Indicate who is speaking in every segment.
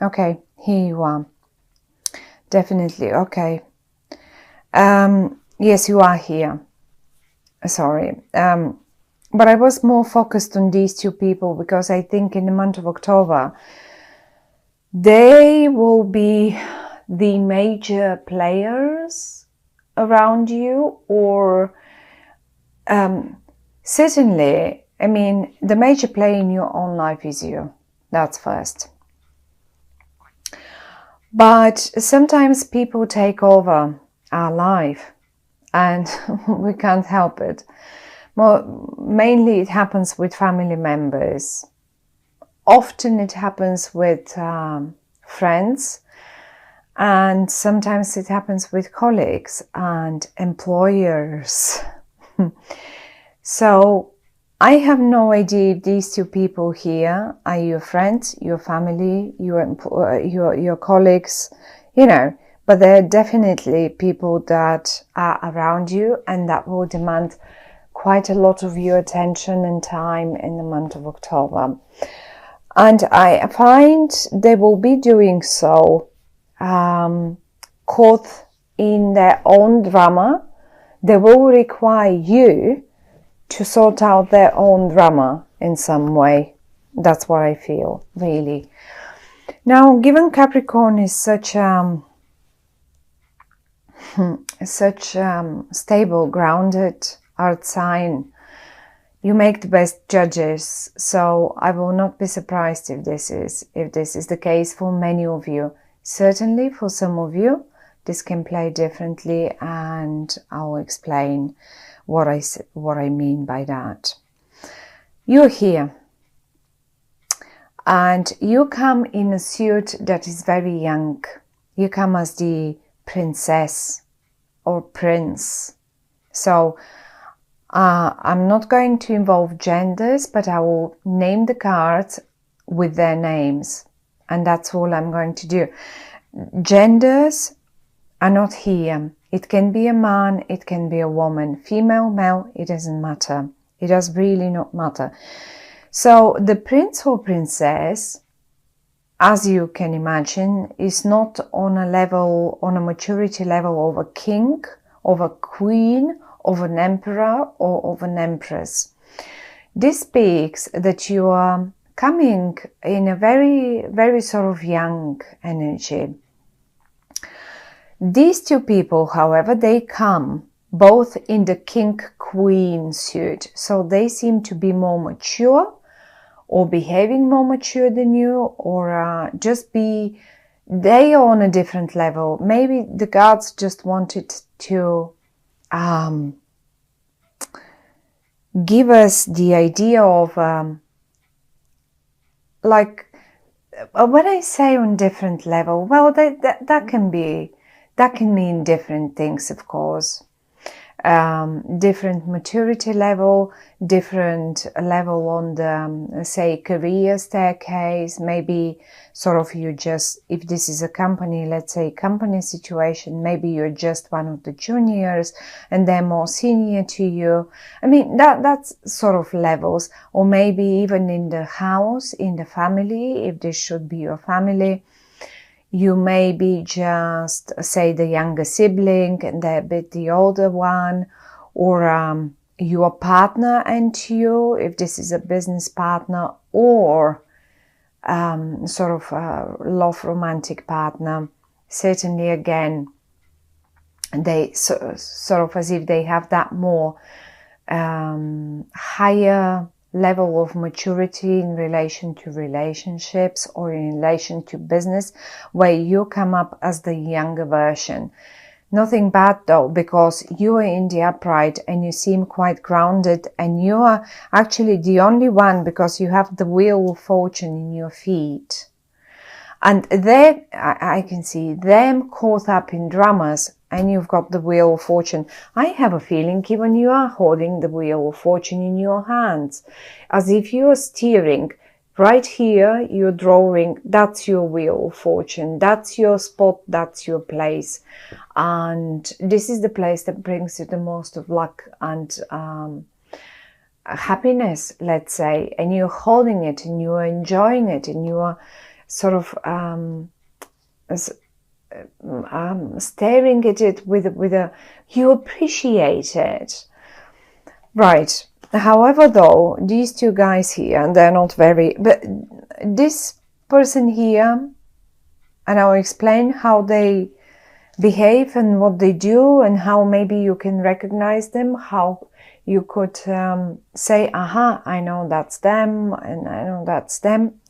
Speaker 1: Okay, here you are. Definitely, okay. Yes, you are here. Sorry. But I was more focused on these two people because I think in the month of October, they will be the major players around you, or certainly, I mean, the major player in your own life is you. That's first. But sometimes people take over our life and we can't help it. Mainly it happens with family members. Often it happens with friends, and sometimes it happens with colleagues and employers. So I have no idea if these two people here are your friends, your family, your colleagues, you know, but they're definitely people that are around you and that will demand quite a lot of your attention and time in the month of October. And I find they will be doing so caught in their own drama. They will require you to sort out their own drama in some way. That's what I feel, really. Now, given Capricorn is such stable, grounded earth sign, you make the best judges. So I will not be surprised if this is the case for many of you. Certainly for some of you, this can play differently, and I'll explain what I mean by that. You're here and you come in a suit that is very young. You come as the princess or prince. So I'm not going to involve genders, but I will name the cards with their names, and that's all I'm going to do. Genders are not here. It can be a man, it can be a woman, female, male, it doesn't matter. It does really not matter. So the prince or princess, as you can imagine, is not on a maturity level of a king, of a queen, of an emperor, or of an empress. This speaks that you are coming in a very, very sort of young energy. These two people, however, they come both in the king-queen suit, so they seem to be more mature, or behaving more mature than you, or they are on a different level. Maybe the gods just wanted to give us the idea of when I say on different level, well, that can mean different things, of course. Different maturity level, different level on the, say, career staircase. Maybe sort of if this is a company, let's say company situation, maybe you're just one of the juniors and they're more senior to you. I mean, that's sort of levels. Or maybe even in the house, in the family, if this should be your family. You may be just, say, the younger sibling and they're a bit the older one, or your partner and you, if this is a business partner, or sort of a love romantic partner. Certainly, again, they sort of as if they have that more higher level of maturity in relation to relationships or in relation to business, where you come up as the younger version. Nothing bad though, because you are in the upright and you seem quite grounded, and you are actually the only one because you have the wheel of fortune in your feet. And there I can see them caught up in dramas, and you've got the wheel of fortune. I have a feeling even you are holding the wheel of fortune in your hands, as if you are steering. Right here, you're drawing, that's your wheel of fortune, that's your spot, that's your place. And this is the place that brings you the most of luck and happiness, let's say. And you're holding it and you're enjoying it and you are sort of staring at it with a, you appreciate it. Right. However, though, these two guys here, and they're not very, but this person here, and I'll explain how they behave and what they do and how maybe you can recognize them, how you could say, aha, I know that's them and I know that's them.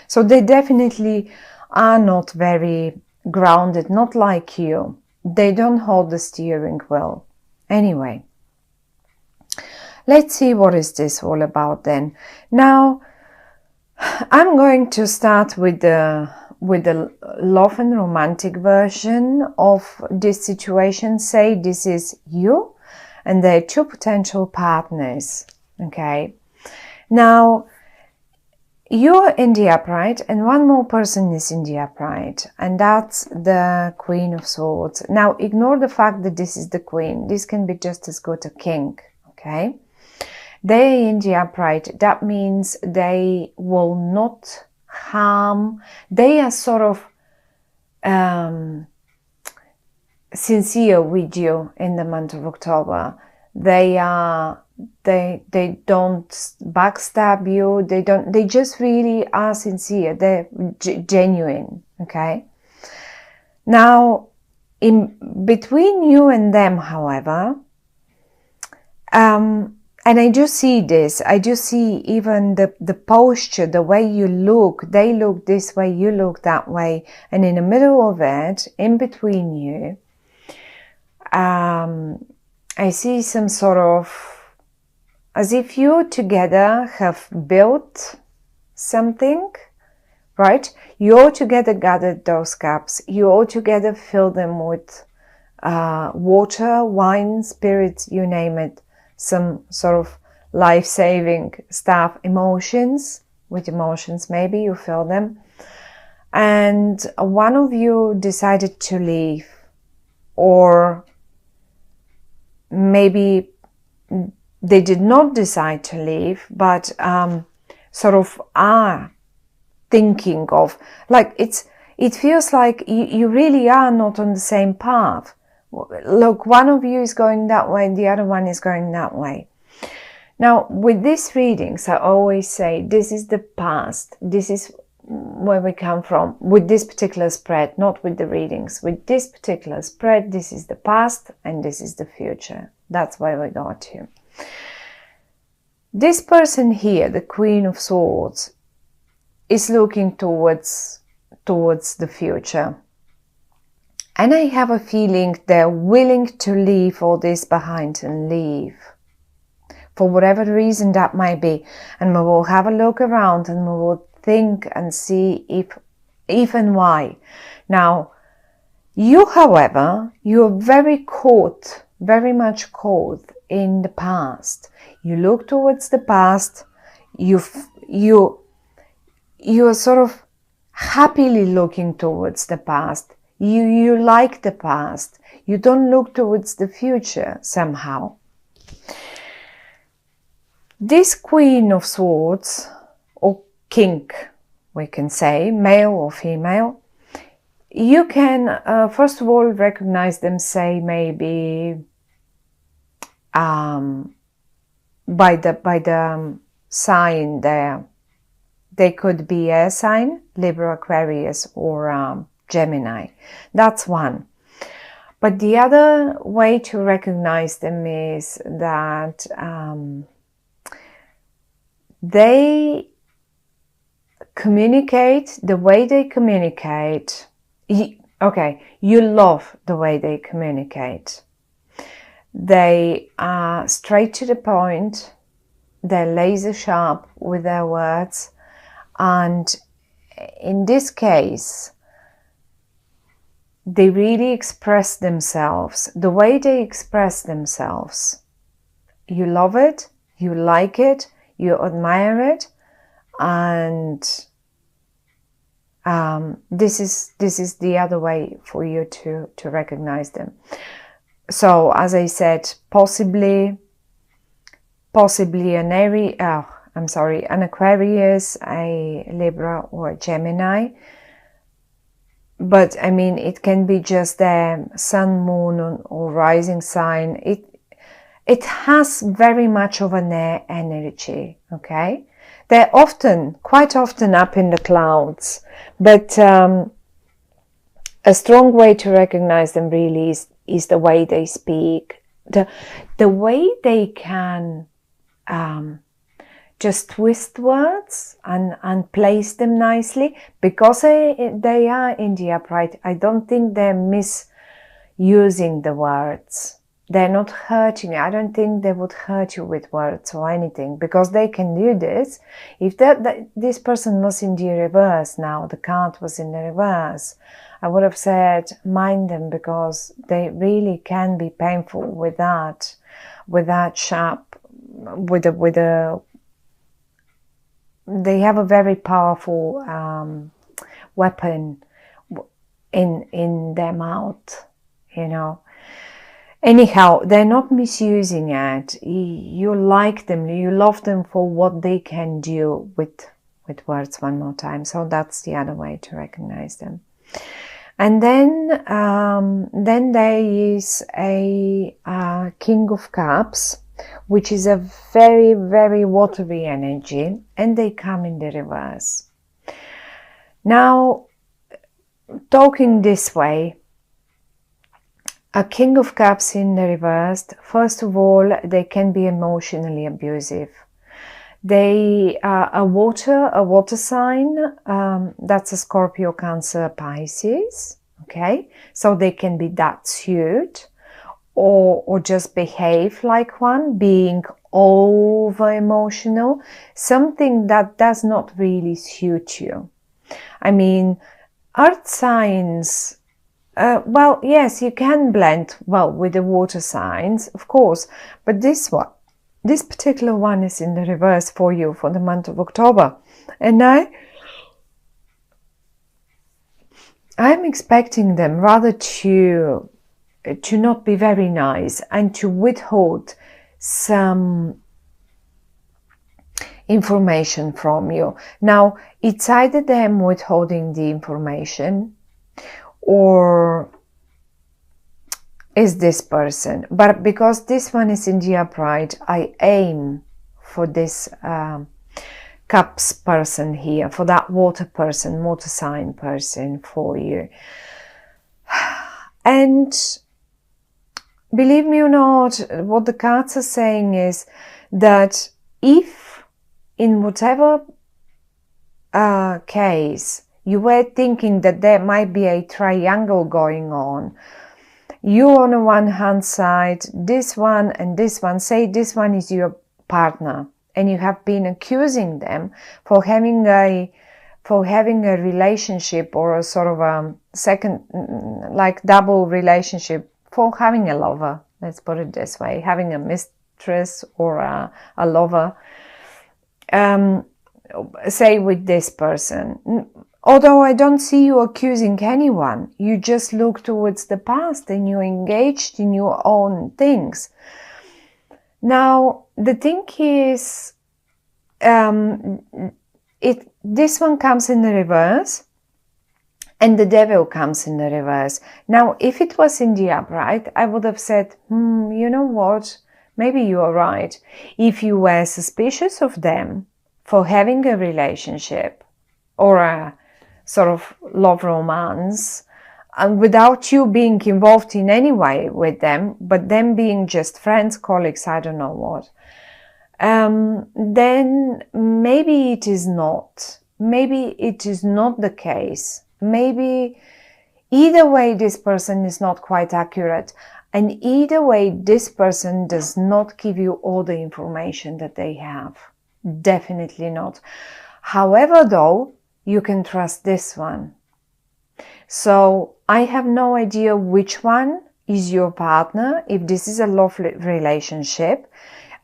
Speaker 1: So they definitely are not very grounded, not like you. They don't hold the steering wheel. Anyway, let's see what is this all about then. Now, I'm going to start with the love and romantic version of this situation. Say this is you and there are two potential partners. Okay. Now, you're in the upright and one more person is in the upright, and that's the Queen of Swords. Now, ignore the fact that this is the Queen. This can be just as good a king. Okay. They're in the upright. That means they will not harm. They are sort of sincere with you in the month of October. They don't backstab you. They just really are sincere. They're genuine. Okay. Now, in between you and them, however, and I do see this, I do see even the posture, the way you look, they look this way, you look that way. And in the middle of it, in between you, I see some sort of, as if you together have built something, right? You all together gathered those cups. You all together filled them with water, wine, spirits, you name it. Some sort of life-saving stuff, emotions, with emotions maybe you feel them. And one of you decided to leave, or maybe they did not decide to leave, but sort of are thinking of, like it feels like you really are not on the same path. Look, one of you is going that way, the other one is going that way. Now, with these readings, I always say this is the past. This is where we come from. With this particular spread, not with the readings. With this particular spread, this is the past and this is the future. That's where we got to. This person here, the Queen of Swords, is looking towards the future. And I have a feeling they're willing to leave all this behind and leave. For whatever reason that might be. And we will have a look around and we will think and see if and why. Now, you, however, you are very much caught in the past. You look towards the past. You are sort of happily looking towards the past. You like the past. You don't look towards the future somehow. This Queen of Swords, or King, we can say, male or female, you can first of all recognize them, say maybe by the sign there. They could be air sign, Libra, Aquarius, or Gemini. That's one. But the other way to recognize them is that they communicate the way they communicate. Okay, you love the way they communicate. They are straight to the point. They're laser sharp with their words. And in this case, they really express themselves. The way they express themselves, you love it, you like it, you admire it, and this is the other way for you to recognize them. So, as I said, possibly an an Aquarius, a Libra, or a Gemini. But I mean, it can be just their sun, moon, or rising sign. It has very much of an air energy, okay? They're quite often up in the clouds, but a strong way to recognize them really is the way they speak, the way they can just twist words and place them nicely, because they are in the upright. I don't think they're misusing the words. They're not hurting you. I don't think they would hurt you with words or anything, because they can do this. If this person was in the reverse now, the card was in the reverse, I would have said mind them, because they really can be painful with that sharp, they have a very powerful weapon in their mouth, you know. Anyhow, they're not misusing it. You like them, you love them for what they can do with words. One more time. So that's the other way to recognize them. And then there is a King of Cups, which is a very, very watery energy, and they come in the reverse. Now, talking this way, a King of Cups in the reverse, first of all, they can be emotionally abusive. They are a water sign, that's a Scorpio, Cancer, Pisces, okay? So they can be that suit, or just behave like one, being over emotional, something that does not really suit you. I mean, earth signs, well, yes, you can blend well with the water signs, of course, but this particular one is in the reverse for you for the month of October. And I'm expecting them rather to not be very nice and to withhold some information from you. Now, it's either them withholding the information, or is this person. But because this one is in the upright, I aim for this Cups person here, for that water person, water sign person for you. And believe me or not, what the cards are saying is that if in whatever case you were thinking that there might be a triangle going on, you on the one hand side, this one and this one, say this one is your partner, and you have been accusing them for having a relationship, or a sort of a second, like double relationship, for having a lover, let's put it this way, having a mistress or a lover, say with this person. Although I don't see you accusing anyone, you just look towards the past and you're engaged in your own things. Now, the thing is, this one comes in the reverse, and the Devil comes in the reverse. Now, if it was in the upright, I would have said, you know what, maybe you are right. If you were suspicious of them for having a relationship or a sort of love romance, and without you being involved in any way with them, but them being just friends, colleagues, I don't know what, then maybe it is not. Maybe it is not the case. Maybe either way this person is not quite accurate, and either way this person does not give you all the information that they have. Definitely not. However, though, you can trust this one. So I have no idea which one is your partner. If this is a love relationship,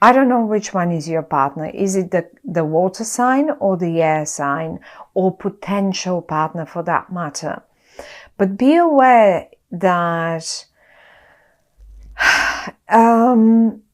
Speaker 1: I don't know which one is your partner. Is it the water sign or the air sign, or potential partner for that matter? But be aware that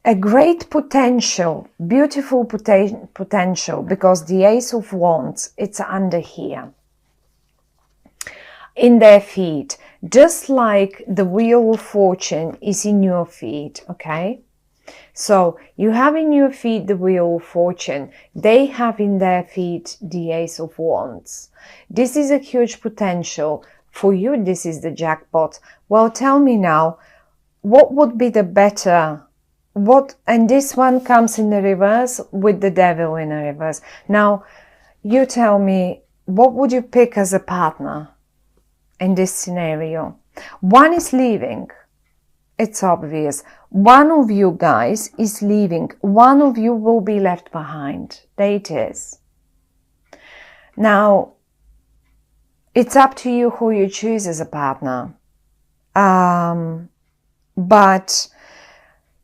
Speaker 1: a great potential, beautiful potential, because the Ace of Wands, it's under here in their feet, just like the Wheel of Fortune is in your feet, okay? So you have in your feet the Wheel of Fortune, they have in their feet the Ace of Wands. This is a huge potential. For you, this is the jackpot. Well, tell me now, what would be the better? And this one comes in the reverse with the Devil in the reverse. Now, you tell me, what would you pick as a partner in this scenario? One is leaving. It's obvious. One of you guys is leaving. One of you will be left behind. There it is. Now, it's up to you who you choose as a partner. But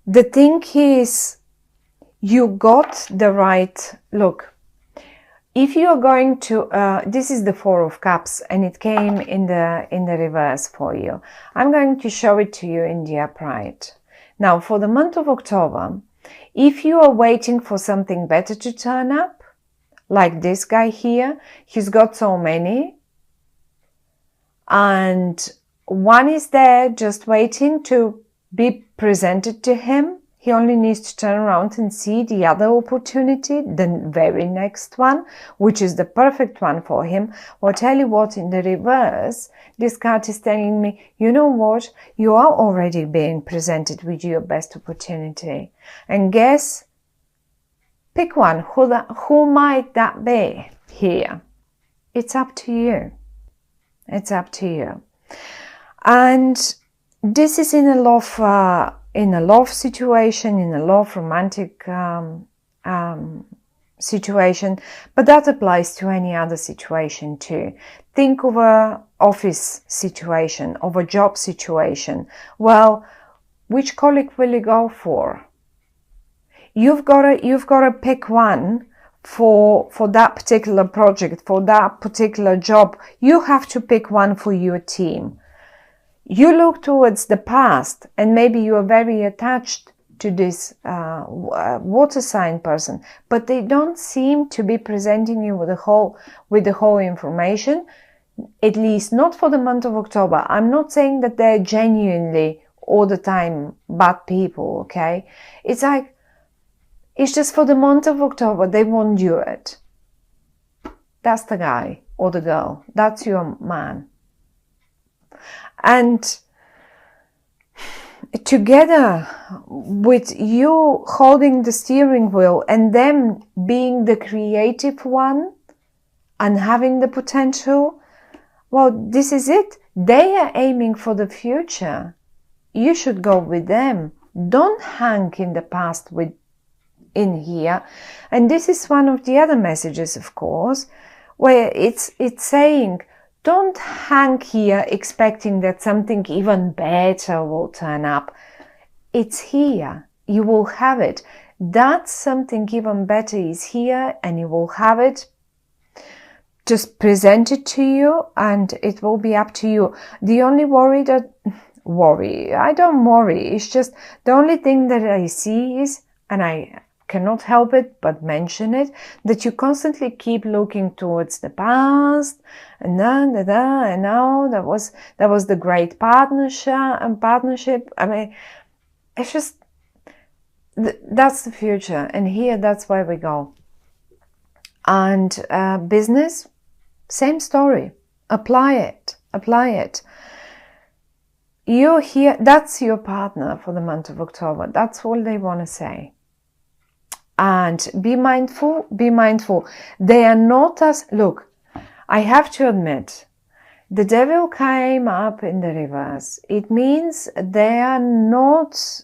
Speaker 1: the thing is, you got the right look. If you are going to, this is the Four of Cups, and it came in the reverse for you. I'm going to show it to you in the upright. Now, for the month of October, if you are waiting for something better to turn up, like this guy here, he's got so many, and one is there just waiting to be presented to him. He only needs to turn around and see the other opportunity, the very next one, which is the perfect one for him. Well, tell you what, in the reverse, this card is telling me, you know what, you are already being presented with your best opportunity. And guess, pick one. Who might that be here? It's up to you. It's up to you. And this is in a love situation, in a love romantic situation, but that applies to any other situation too. Think of a office situation, of a job situation. Well, which colleague will you go for? You've got to pick one for that particular project, for that particular job. You have to pick one for your team. You look towards the past, and maybe you are very attached to this water sign person, but they don't seem to be presenting you with the whole information, at least not for the month of October. I'm not saying that they're genuinely all the time bad people, okay? It's like, it's just for the month of October, they won't do it. That's the guy or the girl. That's your man. And together with you holding the steering wheel and them being the creative one and having the potential, well, this is it. They are aiming for the future. You should go with them. Don't hang in the past in here. And this is one of the other messages, of course, where it's saying, don't hang here expecting that something even better will turn up. It's here. You will have it. That something even better is here, and you will have it. Just present it to you, and it will be up to you. The only I don't worry. It's just the only thing that I see is, and I cannot help it but mention it, that you constantly keep looking towards the past, and now that was the great partnership. I mean, it's just that's the future, and here that's where we go. And business, same story. Apply it. You're here. That's your partner for the month of October. That's all they want to say. And be mindful. They are not as, look, I have to admit, the devil came up in the reverse. It means they are not,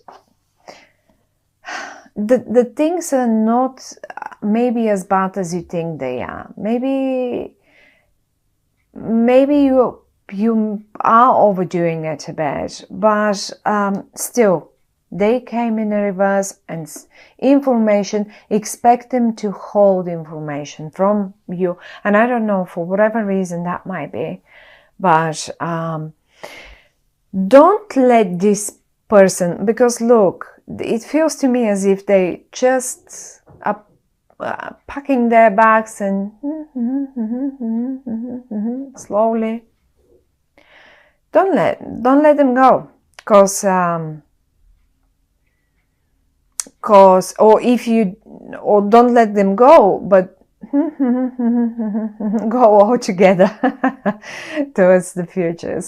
Speaker 1: the things are not maybe as bad as you think they are. Maybe you are overdoing it a bit, but still, they came in a reverse, and information, expect them to hold information from you. And I don't know, for whatever reason that might be, but don't let this person, because look, it feels to me as if they just are packing their bags and slowly. Don't let them go, cause or don't let them go, but go all together towards the futures.